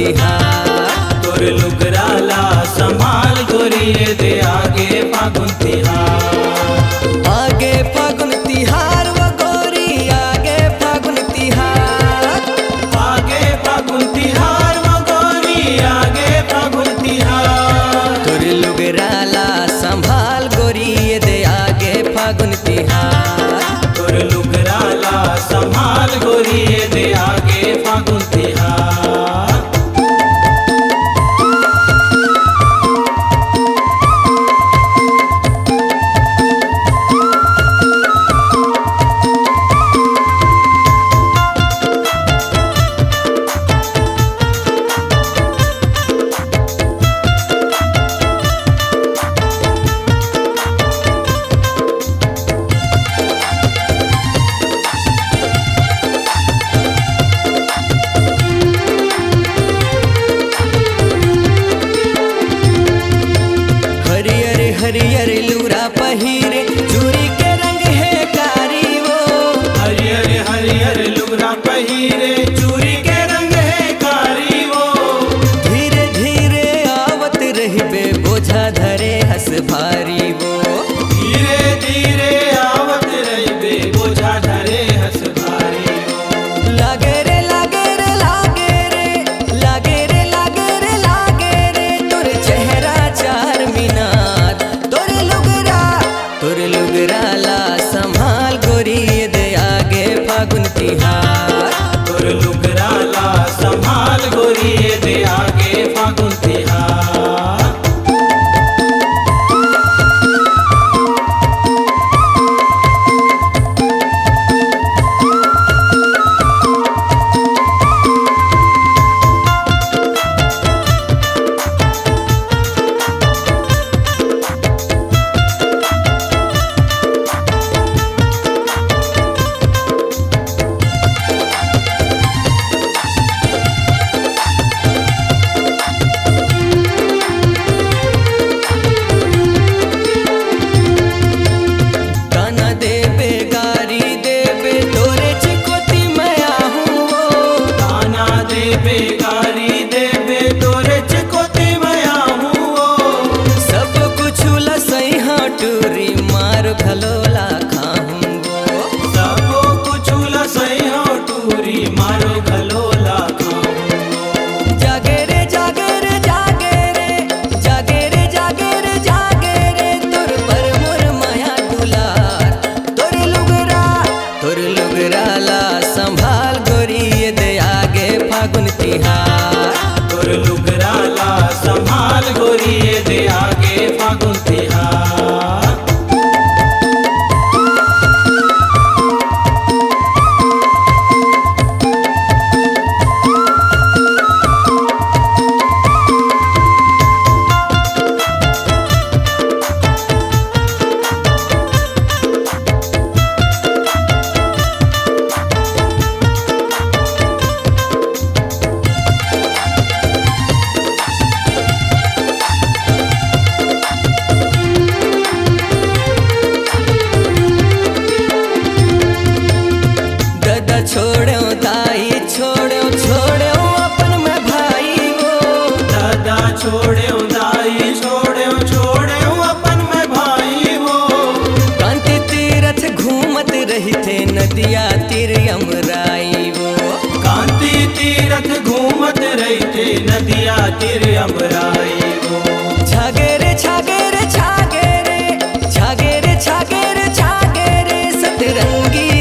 तिहार। तोर लुगराला संभाल गोरी दे आगे फागुन तिहार। आगे फागुन तिहार वो गोरी आगे फागुन तिहार। आगे फागुन तिहार वो गोरी आगे फागुन तिहार। तोर लुगराला संभाल गोरी दे आगे फागुन तिहार। तोर लुगराला संभाल गोरी दे आगे फागुन तिहार। हरियर लूरा पहिरे चूड़ी के रंग है कारी वो। हरियर हरियर लुगरा पहिरे चूड़ी के रंग है कारी वो। धीरे धीरे आवत रहिबे बोझा धरे हस भारी वो। धीरे धीरे आवत रहिबे बोझा धरे हस भारी वो। लागे रे लागे रे लागे रे लागे रे लागे रे लागे रे तोर चेहरा चार मीनार। तोर लुगराला संभाल गोरी दे आगे फागुन तिहार। तोर लुगराला संभाल गोरी दे आगे फागुन तिहार। बेगारी देबे तोरे चिकोती मया हुओ। सब कुछ लसई टूरी मार भलोला खाऊंगो। सब कुछ लसई टूरी मारो भलोला खाऊंगो। जागे रे जागे रे जागे रे जागे रे जागे रे जागे रे तोर पर मोर माया दुलार। तोर लुगराला संभाल गोरी दे आगे फागुन तिहार। तोर लुगराला संभाल गोरी दे आगे फागुन तिहार। छोड़ो दाई छोड़ो छोड़ो अपन में भाई वो। दादा छोड़ो दाई छोड़ो छोड़ो अपन में भाई वो। कांति तीरथ घूमत रही थे नदिया तीर अमराई वो। कांति तीरथ घूमत रही थे नदिया तीर अमराई वो। छागे रे छागे रे छागे रे छागे रे छागे रे छागे रे सतरंगी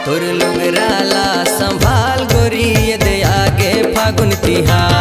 तोर लुगराला संभाल गोरी दे आगे फागुन तिहार।